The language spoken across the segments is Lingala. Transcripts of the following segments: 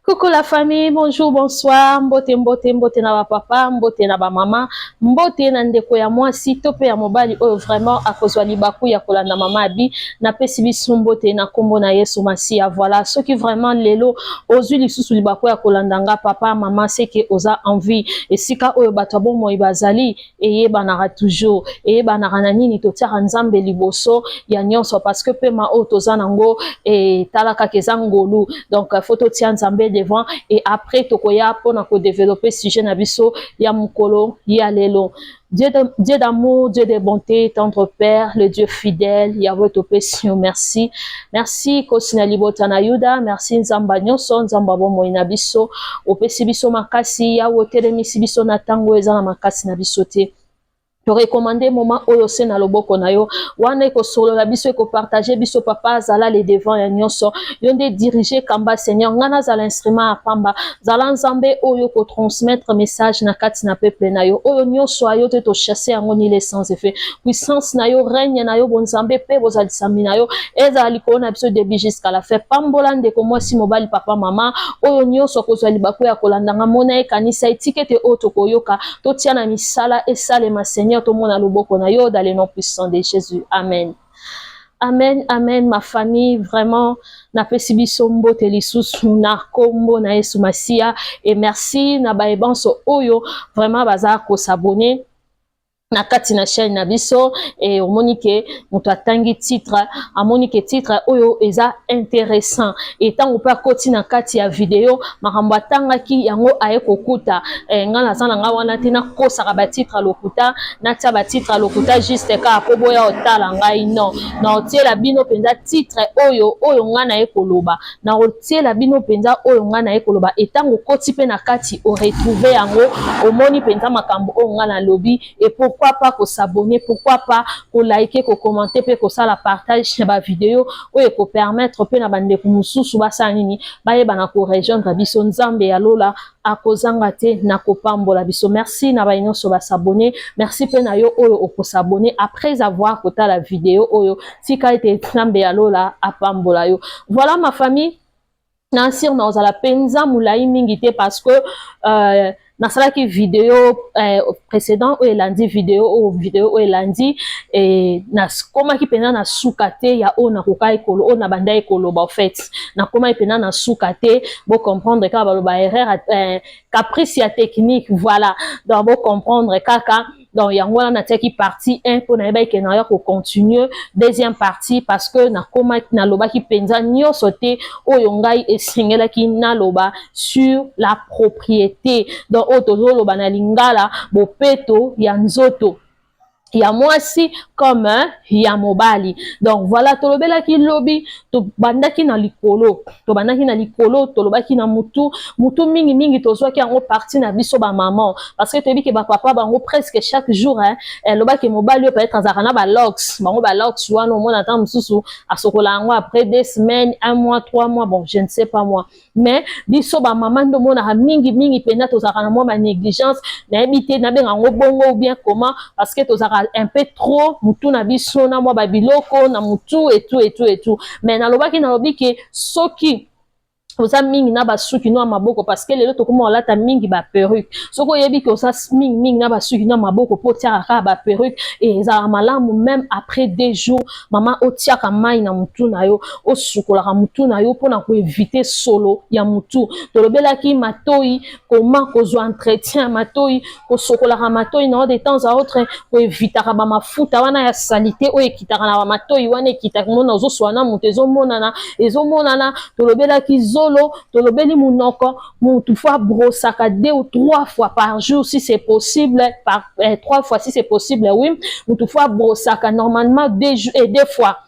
Coucou la famille, bonjour, bonsoir, mbote na ba papa, mbote na ba mama, mbote na ndeko ya mwasi to pe ya mobali oyo vraiment akozwa libaku ya kolanda mama abi na pesi biso mbote na kombo na Yesu Masiya. Voilà, ceux qui vraiment lelo ozwi lisusu libaku ya kolanda nga papa mama seke oza envie esika oyo bato bomoi bazali eyebanaka toujours eyebanaka na nini totiaka nzambe liboso ya nyonso parce que pe ma oyo toza nango talaka keza ngolu donc faut totia nzambe devant et après tokoya pona ko développer sujet na biso ya mukolo ya lelo. Dieu d'amour, Dieu de bonté, tendre Père, le Dieu fidèle, Yahweh Topesio, merci. Merci Kosina Libota na Yuda, merci Nzamba Nyoso, Nzamba Bomo Inabiso, Opesi biso makasi, Yahweh Telemisi biso na tango ezana makasi na biso te. To recommander moment oyo se na loboko na yo wana eko solo la biso eko partager biso papa zala les devant ya nyonso yonde diriger kamba Seigneur ngana za l'instrument apamba zala nzambe oyo ko transmettre message na kati na peuple na yo oyo nyonso ayo te to chasser yango ni les sans effet puissance na yo règne na yo bon nzambe pe bozali sami na yo eza likolo na biso début jusqu'à la fin pambola ndeko mwasi mobali papa mama oyo nyonso kozwa libaku ya kolandanga mona ekanisa etikete oyo tokoyoka totia na misala esalema Seigneur tout le monde a le beau qu'on a yo dans le nom puissant de Jésus. Amen. Amen, amen, ma famille, vraiment, na pesi biso mbote lisusu na kombo na Yesu Masiya et merci na baebanso oyo vraiment baza ko s'abonner na kati na chaîne na biso et omonike muto atangi titre amonike titre oyo eza intéressant et tango pa koti na kati ya video makambo atangaki yango aye kokuta nga na sana nga wana tina kosa ka ba titre lokuta na tia ba titre lokuta juste ka po boya otala ngai non na otiela bino penza titre oyo nga na ye koloba na otiela bino penza oyo nga na ye koloba et tango koti pe na kati o retrouver yango omoni penza makambo o nga na lobi et pourquoi pas ko s'abonner, pourquoi pas ko liker, ko commenter, pe ko ça la partage na ba vidéo ou ko permettre pe na bande ko mususu basa nini ba yeba na ko rejoindre biso nzambe ya lola akozanga te na ko pambola biso. Merci na ba nyonso ba s'abonner, merci pe na yo oyo ko s'abonner après avoir kota la vidéo oyo tika ete nzambe ya lola apambola yo. Voilà ma famille, nansir na ozala penza mulai mingi te parce que nasala ki vidéo précédent ou lundi vidéo lundi et na koma ki pena na sukate ya ona kokai kolo ona banda ekolo ba en fait na koma pena na sukate bo comprendre ka ba lo ba erreur caprice ya technique voilà donc bo comprendre kaka donc yango na teki partie 1 pour na ba ke na ya ko continuer deuxième partie parce que na koma na loba ki penza nyonso te oyo ngai esengela ki na loba sur la propriété donc otozoloba na lingala bopeto ya nzoto ya mwasi comme ya mobali. Donc voilà tolobela ki lobi to bandaki na likolo tolobaki na mutu mingi tozwa ki yango parti na biso ba maman parce que toyebi ke ba papa bango presque chaque jour lobaki mobali peut-être azaka na ba locks bango ba locks wana mona tant mususu asokola yango après 2 semaines 1 mois 3 mois bon je ne sais pas moi mais biso ba maman ndo mona mingi pena tozaka na mo ba négligence na ebité na benga ngo bongo ou bien comment parce que tozaka un peu trop mutu na biso na mwa babiloko na mutu et tout mais na lobaki na lobi ke soki oza mingi na basuki no maboko parce que lelo tokoma olata mingi ba perruque soko yebi ke oza mingi na basuki no maboko po tia ka ba perruque et za malamu même après 2 jours maman otia ka mai na mutu na yo osukola ka mutu na yo pona ko éviter solo ya mutu tolobela ki matoi comment kozwa entretien matoi ko sokola ka matoi na de temps à autre ko éviter ka ba mafuta wana ya salité o ekitaka na ba matoi wana ekitaka mona ozo swana mutu ezo monana tolobela ki tolobeli munoko mutu fois brossaka 2 ou 3 fois par jour si c'est possible 3 fois si c'est possible oui mutu fois brossaka normalement 2 fois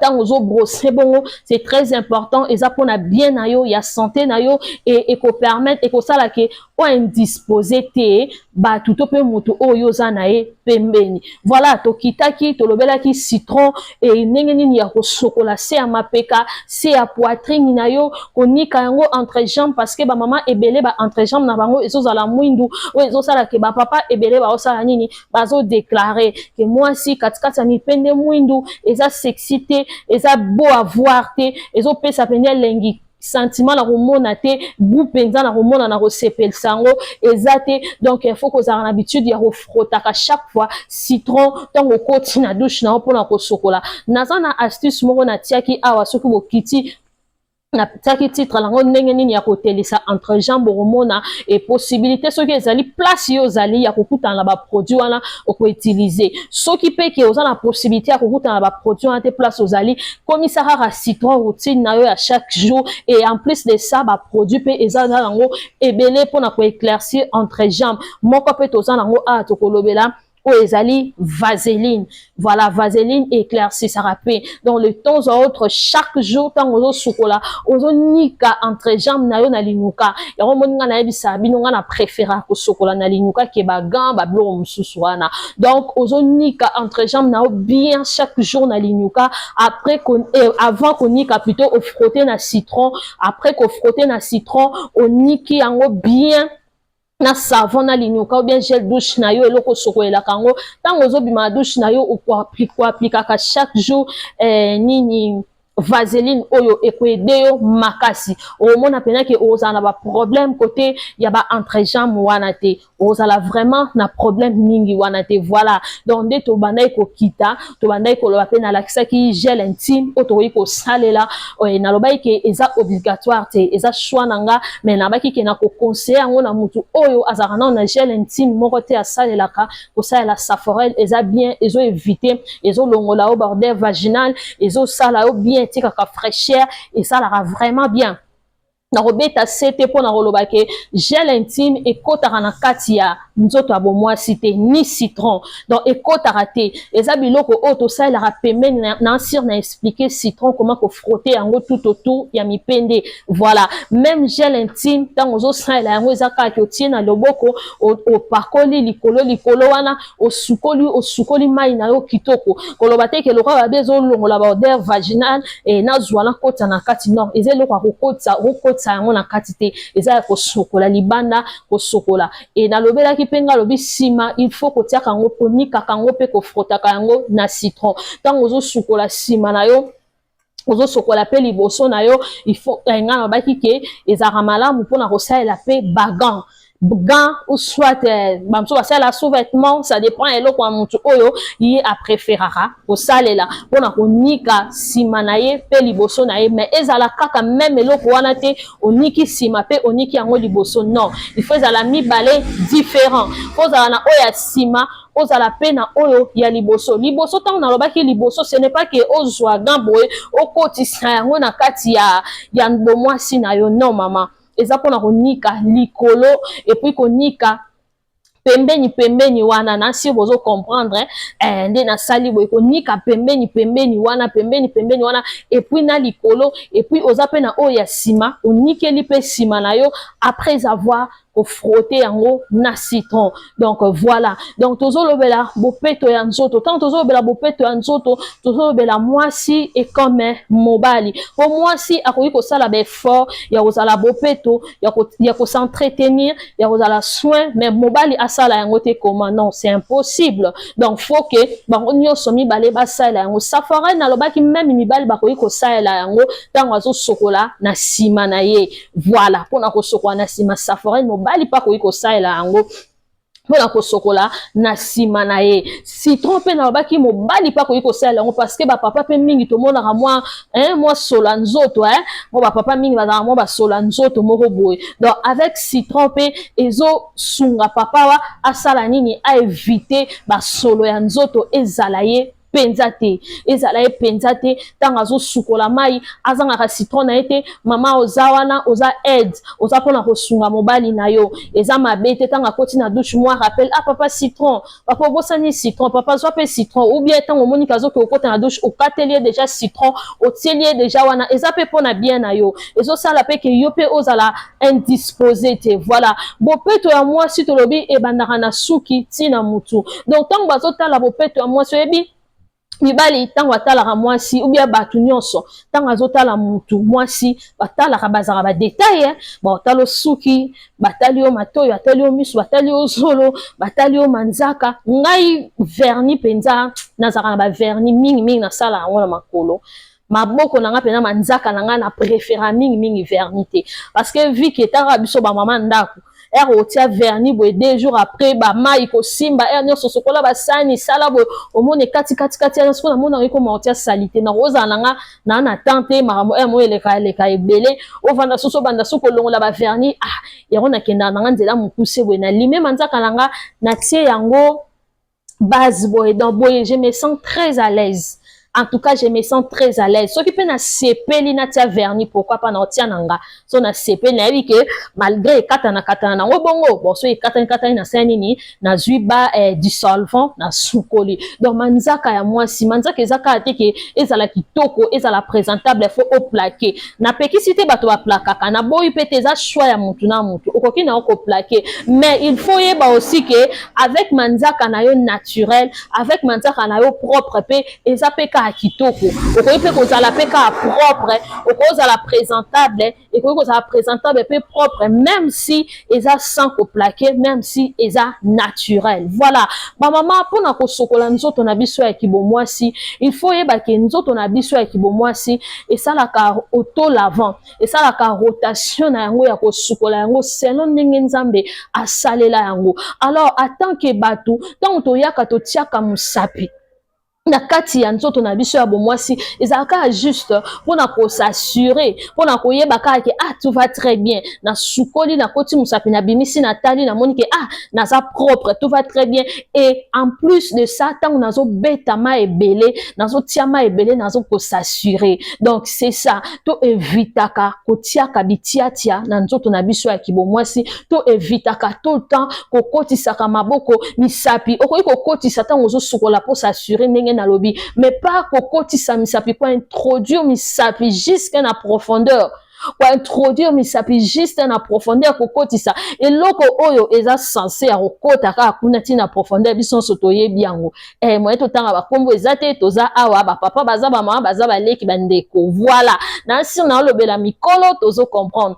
tant aux brosser bon c'est très important et ça pour na bien na yo ya santé na yo et ko permettre et ko sala ke o indisposé te ba tout pe moto oyo za na e pembeni voilà to kitaki to lobela ki citron et ndenge nini ya ko sokola se ya mapeka se ya poitrine na yo ko nika yango entre jambes parce que ba maman ebele ba entre jambes na bango ezo za la mwindu o ezo sala ke ba papa ebele ba osala nini bazo déclarer que moi si katikata mi pende mwindu eza sexy te eza beau à voir te ezo pesa pende lengi sentiment na komona te goût penza na komona na kosepelisa yango eza te. Donc il faut kozala na habitude ya kofrotaka chaque fois citron ntango okoti na douche na mpona kosokola. Naza na astuce moko natiaki awa soki bokiti na taki titre lango ndenge nini ya kotelisa entre jambe romona et possibilité soki ezali place yo zali ya kokutana na ba produit wana oko utiliser soki peke oza na possibilité ya kokutana na ba produit wana te place ozali komisa kaka citron routine na yo ya chaque jour et en plus de ça ba produit pe eza nango ebele pona ko éclaircir entre jambes moko pe toza nango a tokolobela ou ezali vaseline. Voilà, vaseline éclaircie ça rappelle. Donc le temps à autre chaque jour tant ozo sukola ozo nika entre jambes na yo na linuka ya moninga na yebisa binonga na préféra ko sukola na linuka ke ba gant ba blo mususu wana. Donc ozo nika entre jambes na yo bien chaque jour na linuka après avant qu'on nika plutôt au frotter na citron après qu'on frotter na citron on niki yango bien na savon na linuka ou bien gel douche na yo eloko sokolela kango tango ozobima douche na yo appliquer chaque jour nini vaseline oyo ekoede yo makasi omona pena ke ozala ba problème côté ya ba entrejambe wana te ozala vraiment na problème mingi wana te. Voilà donc nde to bandai ko kita to bandai ko loba pena lakisa ki gel intime o to ko salela na loba ke eza obligatoire te eza choix nanga mais na baki ke na ko conseiller ngo na mutu oyo azaka na gel intime moko te asalela ka ko salela saforel eza bien ezo éviter ezo longola au bordel vaginal ezo sala au bien tika fraîcheur et ça la vraiment bien. Na robeta sete po na roloba ke gel intime et kotaka na kati ya nzoto abo mwasi te ni citron donc ekotaka te eza biloko oyo tosalelaka pembeni na sir na expliquer citron comment ko frotter yango tout autour ya mipende. Voilà même gel intime ntango ozosalela yango eza kaka otie na loboko opakoli likolo wana osukoli mai na yo kitoko koloba te ke lokola babe ezolongola baodeur vaginal na zwala kota na kati non eza eloko akokotisa yango na kati te eza ya kosokola libanda kosokola et na lobelaki penga lobi sima il faut kotiaka yango konika kango pe kofrotaka yango na citron ntango ozosukola sima na yo ozosokola pe liboso na yo il faut nga na baki ke ezaka malamu mpona kosalela pe bagan gants ou soit bamso basala sous-vêtements ça dépend eloko ya mutu oyo ye apréférera kosalela mpona konika nsima na ye pe liboso na ye mais ezala kaka même eloko wana te oniki nsima pe oniki yango liboso non il faut ezala mibale différent po ozala na oyo ya nsima ozala pe na oyo ya liboso ntango nalobaki liboso ce n'est pas que ozwa gant boye okotisa yango na kati ya bomwasi na yo non mama eza pona konika likolo et puis konika pembeni wana na si bozo comprendre nde na sali boye konika pembeni wana et puis na likolo et puis oza pe na oyo ya sima onikeli pe sima na yo après avoir frotter yango na citron. Donc voilà donc tozolobela bopeto ya nzoto tant tozolobela bopeto ya nzoto tozolobela mwasi et comme mobali po mwasi akoki kosala ba effort ya kozala bopeto ya ko s'entretenir ya kozala soin mais mobali asala yango te comment non c'est impossible donc faut que bango nyonso mibale basala yango safari na lobaki même mibali bakoki kosala yango tango azosokola na sima na ye. Voilà pona kosokola na sima safari bali pa koyi kosalela yango mpona kosokola na nsima na ye citron mpe na lobaki mobali pa koyi kosalela yango parce que bapapa mpe mingi tomonaka mwa sola nzoto mo bapapa mingi bazalaka mwa basola nzoto moko boye donc avec citron mpe ezosunga papa wa asala nini aevite basolo ya nzoto ezala ye penza te ezala ye penza te ntango azosukola mai azangaka citron na ye te mama oza wana oza aide oza mpona kosunga mobali na yo eza mabe te ntango akoti na douche moi rappelle papa citron papa obosani citron papa zwa pe citron ou bien ntango omoniki azoki okota na douche okateli ye déjà citron otieli ye déjà wana eza pe mpona bien na yo ezosala pe ke yo pe ozala indisposé te. Voilà bopeto ya mwasi tolobi ebandaka na suki ntina mutu donc ntango bazotala bopeto ya mwasi oyebi mibali ntango atalaka mwasi ou bien bato nyonso ntango azotala mutu mwasi batalaka bazaka badetail batali suki batali yo matoyo batali yo miso batali yo zolo batali yo manzaka ngai vernis penza nazaka na bavernis mingi nasala yango na makolo maboko nanga pena manzaka nanga na préféra mingi vernité parce que vu que tara biso ba maman ndako otia vernis boy 2 jours après ba mai ko simba nyonso sokola ba sani sala boy omone kati ya sokola mona ko otia salité na roza nanga na tante maramo mo eleka ebele ovanda soso banda soko longola ba vernis yango na kenda nanga nzela mukuse boy na lime manzaka nanga na tie yango base boy dans boy je me sens très à l'aise. En tout cas, je me sens très à l'aise. Ce qui peut na sepeli na tia vernis, pourquoi pas na tia nanga. So na sepeli na que malgré katana na bongo, bon so katana na senini na zuiba dissolvant na sukoli. Donc manzaka ya moi si manzaka ezaka ateke ezala kitoko, ezala présentable, faut au plaquer. Na peki cité bato ba plakaka na boy pete za choix ya mutu na mutu. Okoki na oko plaquer. Mais il faut yeba aussi que avec manzaka na yo naturel, avec manzaka na yo propre pe ezapeka kitoko okoyi pe kozala pe ka propre okozala présentable okoyi kozala présentable pe propre même si eza sans koplaquer même si eza naturel. Voilà ba mama pona kosokola nzoto na biso ya kibomwasi il faut yeba ke nzoto na biso ya kibomwasi esalaka auto lavant esalaka rotation na yango ya kosukola yango selon ndenge nzambe asalela yango. Alors en tant que bato tant toyaka totiaka musapi na kati ya nzoto na biso ya bomwasi ezalaka juste pona ko s'assurer pona ko yeba kaka tout va très bien na sukoli na koti musapi na bimisi na tali na moni ke naza propre tout va très bien et en plus de ça tant nazo beta ma ebele nazo tia ma ebele nazo ko s'assurer. Donc c'est ça to evitaka ko tiaka bitiatia na nzoto na biso ya kibomwasi to evitaka tout le temps ko kotisaka maboko misapi okoyi ko kotisa tant ozo sukola pour s'assurer na lobby mais pas kokotisa misapi kwa introduire misapi jusqu'à la profondeur kwa introduire misapi juste na profondeur kokotisa eloko oyo eza censé ya kokota ka kuna tina profondeur biso sotoye biango moi to tanga ba kombo ezate toza awa ba papa baza ba mama baza ba leki bandeko. Voilà na si na lobela mikolo tozo comprendre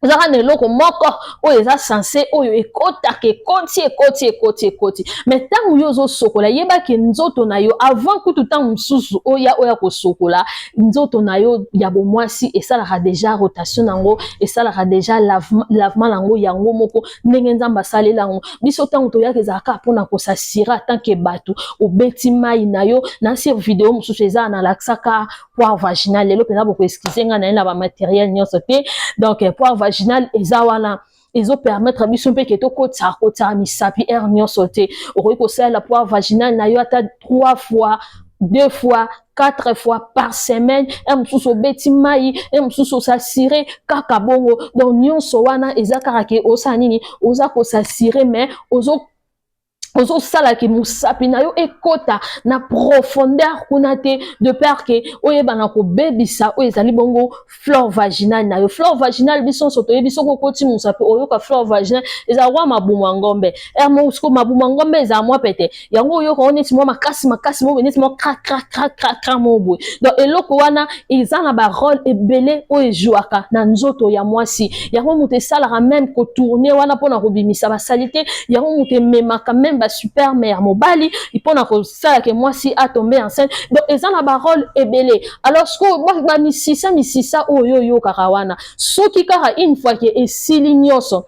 zaka neloko moko oyo eza censé oyo ekota ke koti mais tango yo zo sokola yeba ke nzoto na yo avant kutu tango mususu oya ko sokola nzoto na yo ya bomwasi esalaka déjà rotation nango esalaka déjà lavement nango yango moko ndenge nzamba salela ngo biso tango to yaka ezaka pona ko s'assurer tant que bato obeti mai na yo na sur vidéo mususu eza na laksaka poire vaginal lelo pena boko excuser nga na ba matériel nyonso te. Donc poire vaginal eza wana ezo permettre biso mpe ke to kota misapi nyonso te okoki kosala poire vaginal na yo ata 3 fois 2 fois 4 fois par semaine mususu beti mai mususu s'assurer kaka bongo. Donc nyonso wana eza kaka ke osa nini oza ko s'assurer mais ozo sala ki musapi na yo ekota na profondeur kuna te de peur que oyeba na ko bebisa o ezali bongo flore vaginale na yo. Flore vaginale biso soto yebiso ko koti musapi oyo ka flore vaginale eza wa mabuma ngombe mo usko mabuma ngombe eza mwa pete yango yo ko neti mwa makasi mo neti mwa crac mo boy. Donc eloko wana eza na ba rôle ebele o ejuaka na nzoto ya mwasi yango mute sala même ko tourner wana pona ko bimisa ba salité yango mute memaka même super mère mobali il pona ko sala que moi si a tombé enceinte. Donc eza na ba rôle ebele. Alors ce que moi misisa oyo karawana soki kara une fois que esili nyonso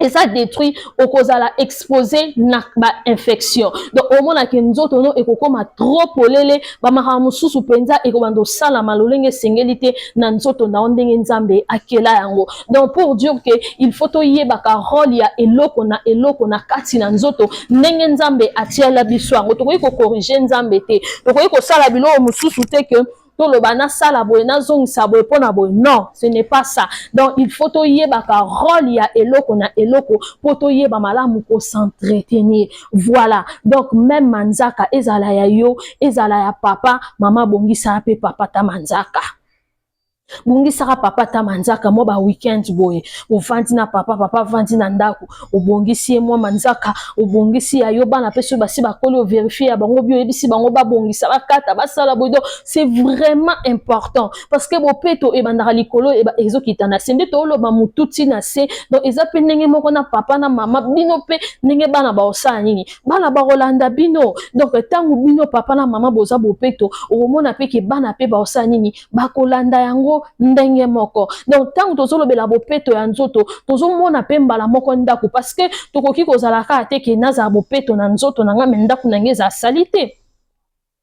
et ça détruit au kozala exposé na ba infection. Donc au moins que nzoto no ekokoma trop polele ba maramususu penza ekobando sala malolenge sengelité na nzoto na ndenge nzambe akela yango. Donc pour dire que il faut to yeba ka rôle ya eloko na kati na nzoto ndenge nzambe atiela biso yango to ko corriger nzambe te to ko sala bilo mususu te que to lo bana sala boye na zongisa boye pona boye. Non, ce n'est pas ça. Donc il faut to yeba ka rôle ya eloko na eloko pour to yeba malamu ko s'entretenir. Voilà. Donc même manzaka ezala ya yo ezala ya papa mama bongisa pe papa ta manzaka. Bungisaka papa ta manzaka mo ba weekend boye uvandi na papa vandi na ndako ubongisi mo manzaka ubongisi ya yo bana peso basi bakoli o vérifier bango bio ebisi bango ba bongisa bakata basala bodo. C'est vraiment important parce que bopeto e bandaka likolo e ba ezokita na sende to lo ba mututi na se donc ezape ndenge moko na papa na mama bino pe ndenge bana ba osala nini bana ba rolanda bino donc tangu bino papa na mama boza bopeto omona pe ke bana pe ba osala nini bakolanda yango ndenge moko. Donc tant tozolobela bopeto ya nzoto tozomona pe mbala moko ndako parce que tokoki kozalaka ate ke naza bopeto na nzoto na nga me ndako na nge za salite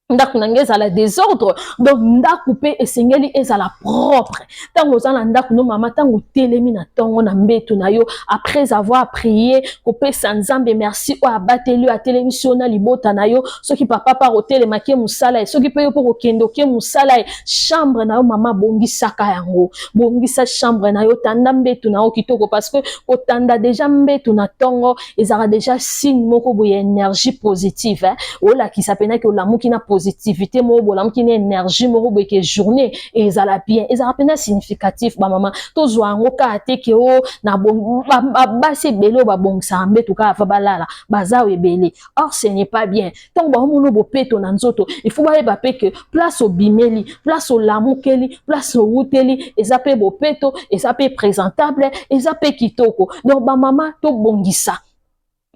ndako nange ezala désordre donc ndako pe esengeli ezala propre tango ozala ndako no mama tango telemi na tongo na mbeto na yo après avoir prié kopesa nzambe merci o abateli atelemi so na libota na yo soki papa pa kotelema ke musala soki pe yo po kokendo ke musala chambre na yo mama bongisaka yango bongisa chambre na yo tanda mbeto na yo kitoko parce que kotanda déjà mbeto na tongo ezala déjà signe moko boye énergie positive ola ki sapena ke olamuki na positivité mo bolam ki ne énergie mo bo ke journée et ezala bien ezala pena significatif ba maman to zwango ka ateke o na bon ba se belo ba bon sambe to ka fa balala baza ebele or ce n'est pas bien donc ba mono bo peto na nzoto il faut ba pe que place au bimeli place au lamukeli place au wuteli ezape bo peto ezape présentable ezape kitoko donc ba maman to bongisa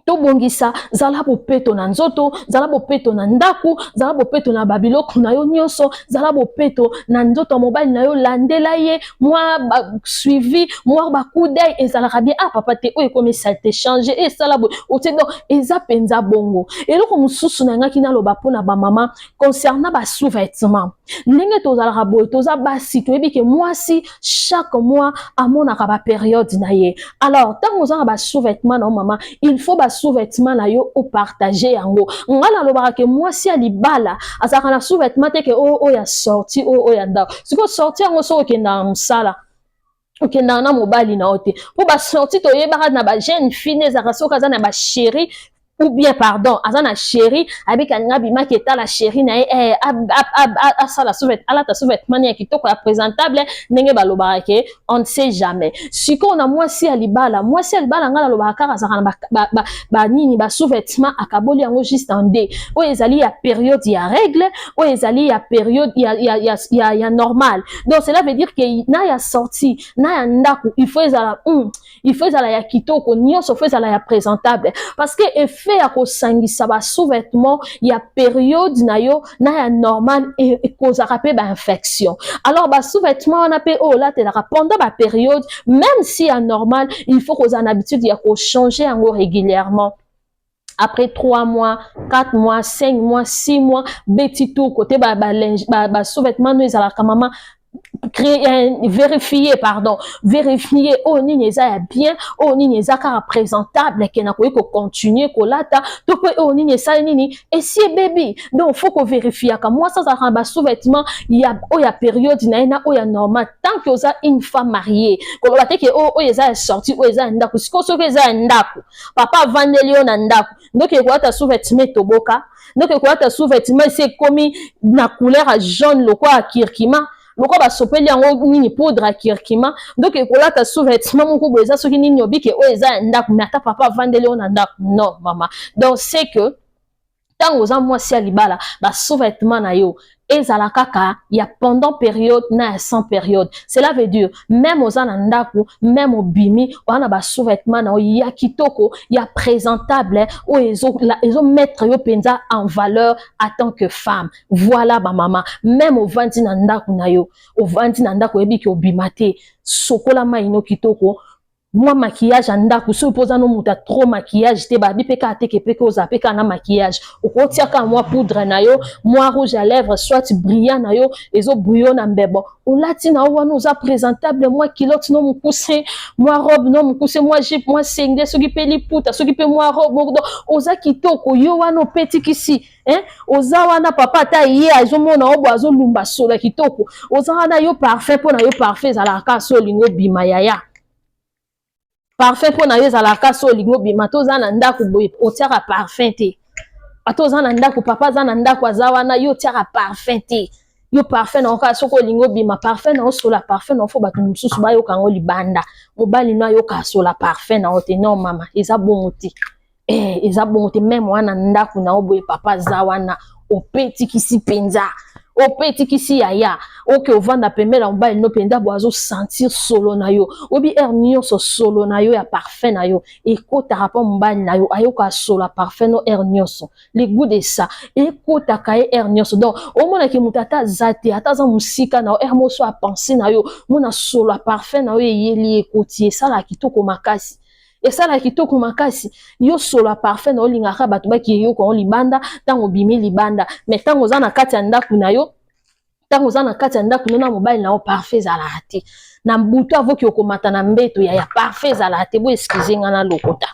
to bongisa zala bopeto na nzoto zala bopeto na ndaku zala bopeto na babiloko na yo nyonso zala bopeto na nzoto mobile na yo landela ye moi suivi moi ba coup d'œil ezala bien ah papa te oye comme ça te changer et ça la bo o te donc eza penza bongo eloko mususu na ngaki na loba pona ba maman concernant ba sous-vêtements ndenge tozala boye toza basi to ebike moi si chaque mois amona ka ba période na ye alors tant ozala ba sous-vêtements na maman il faut ba sous-vêtements na yo o partager yango ngala lobaka ke moi si alibala azaka na sous-vêtements te ke o ya sorti o ya da siko sorti yango so okenda msala okenda na mobali na ote po ba sorti to yebaka na ba jeune fille ezaka so kaza na ba chérie ou bien pardon azana chérie abika ngabi maketa la chérie na ça la souvette ala ta souvette mania kitoko ya présentable ndenge balobaka ke on ne sait jamais siko na mwasi alibala ngala lobaka azaka na ba nini ba sous-vêtement akaboli yango juste en deux o ezali ya période ya règle o ezali ya période ya normal donc cela veut dire que na ya sorti na ya ndaku il faut ezala ya kitoko nyonso faut ezala ya présentable parce que fait à kosangisa ba sous-vêtements ya période na yo na ya normal et kozaka pe ba infection alors ba sous-vêtements on appelle oh là t'es là pendant ba période même si à normal il faut qu'on ait l'habitude ya ko changer en régulièrement après 3 mois, 4 mois, 5 mois, 6 mois, petit tout côté ba sous-vêtements nous ala maman vérifier oh nini eza bien oh nini eza ka présentable ke na ko continuer ko lata to ko oh nini esa nini et si baby donc faut ko vérifier ka moi ça ba sous-vêtements ya période na ya normal tant que oza une femme mariée ko la te ke oh eza sorti oh eza ndako siko so ke eza ndako papa vandeli na ndako donc ko ta sous-vêtements toboka donc ko ta sous-vêtements c'est comme na couleur jaune le quoi kirkima loko ba sopeli yango nini poudre à kirkima donc ekolata sous-vêtement moko boza soki nini obike o eza ndako na ta papa vandeli na ndako non maman donc c'est que tant aux moi si alibala ba sous-vêtement na yo ezala kaka ya pendant période na sans période cela veut dire même aux anandaku même au bimi on a ba sous-vêtement na ya kitoko ya présentable ou ezo mettre yo penza en valeur en tant que femme voilà ba maman même au vandi na ndaku na yo au vandi na ndaku ebiki obimate sokola maino kitoko moi maquillage andako so poza no muta trop maquillage te ba bipeka ateke peke ozapeka na maquillage okotiaka moi poudre na yo moi rouge à lèvres soit brillant na yo ezo bouillon na mbebo olati na wana oza présentable moi culotte no mukuse moi robe no mukuse moi jupe moi senglet soki pe liputa soki pe moi robe oza kitoko yo wana petit kisi oza wana papa ta ye azomona obo azolumba sola kitoko oza wana yo parfait pona yo parfait zala ka so lingo bima yaya parfait pour na yeza la kaso lingo bima toza na ndako boye otiaka parfait te atoza na ndako papa za na ndako azawana yo tiaka parfait te yo parfait na oka soko lingo bima parfait na osola parfait na ofo bato mususu ba yoka ngo libanda mobali na yoka sola parfait na ote non mama eza bongo te eza bongo te même wana ndako na oboye papa za wana opeti kisi penza opeti kisi yaya oke ovanda pembela mobali no penda bo azo sentir solo na yo obi nyonso solo na yo ya parfait na yo ekota rapport mobali na yo ayoka sola parfait no nyonso le goût de ça ekota kaye nyonso donc omona ki mutata zate ata za musika na moso a penser na yo mona sola parfait na yo yeli ekoti sala kitoko makasi esala kitoko makasi yo sola parfait na olingaka bato baki yo ko libanda tango bimi libanda mais tango za na kati ya ndako na yo tango za na kati ya ndako na mobile na o parfait zala te na mbuto avoki okomata na mbeto ya parfait zala te bo excusez nga na lokota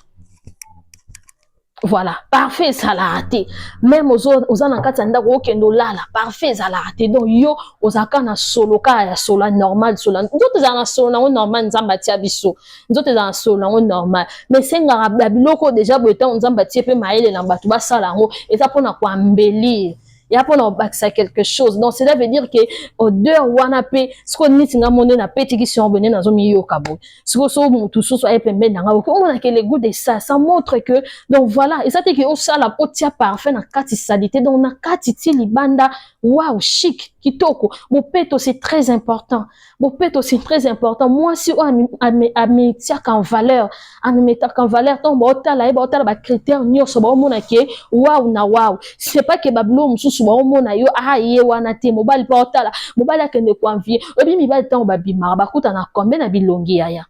voilà parfait zala te même oza na kati ya ndako okendo lala parfait zala te donc yo ozaka na solo ka ya solo normal solo nzoto za na solo na normal nzamba tia biso nzoto za na solo na normal mais senga biloko déjà bo etant nzamba tie pe maele na bato basala ngo eza pona ko embellir il y a pas bakisa quelque chose donc cela veut dire que odeur wana pe siko niti nga monde na peti ki si obone na zo mi yo kabo siko so mutu so e pembe na nga on a que le goût de ça montre que donc voilà et ça te que au sala potia parfait na kati salité donc na kati ti libanda waouh chic kitoko bopeto c'est très important bopeto c'est très important moi si on a mettre en valeur a mettre en valeur ton botala ba critère nyonso ba mona ke waouh na waouh c'est pas que bablo mususu ba mona yo ye wana te mobali pa otala mobali akende ko envier obi mibali tango babima bakuta na combien na bilongi ya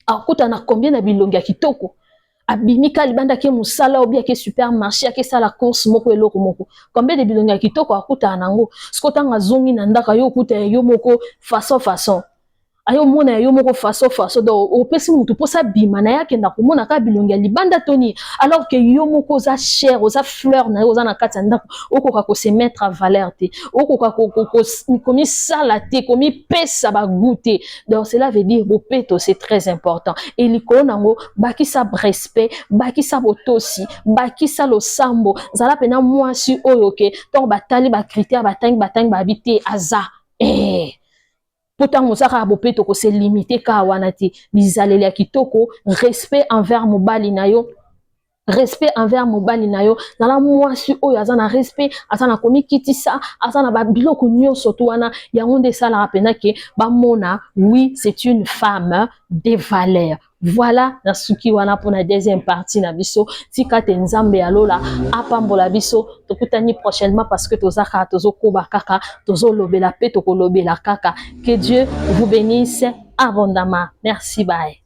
akuta na combien na bilongi ya kitoko abimika libanda ke musala obi ke supermarché ke sala course moko eloko moko combien de bilongi ya kitoko akuta nango skotanga zongi na ndaka yo kuta yo moko façon ayo mona yo moko façon donc opesi mutu posa bima na yake na komona ka bilongi ya libanda toni alors que yo moko za cher oza fleur na yo za na kati ndako okoka ko se mettre à valeur te okoka ko komi sala te komi pesa ba goûter donc cela veut dire bopeto c'est très important et likolo nango baki sa respect baki sa botosi baki sa losambo zala pena mwasi oyo ke donc batali ba critère batangi ba habiter aza pourtant mosaka bopeto ko se limiter ka wana te bizaleli ya kitoko respect envers mobali na yo respect envers mobali na yo nala mwasi oyo aza na respect aza na komi kitisa aza na biloko nyonso to wana yango nde sala pena ke bamona oui c'est une femme de valeur. Voilà na suki wana pour la deuxième partie na biso tika te nzambe ya lola apambola biso tokutani prochainement parce que tozaka tozo koba kaka tozo lobela pe tokolobela kaka que Dieu vous bénisse abondamment. Merci bye.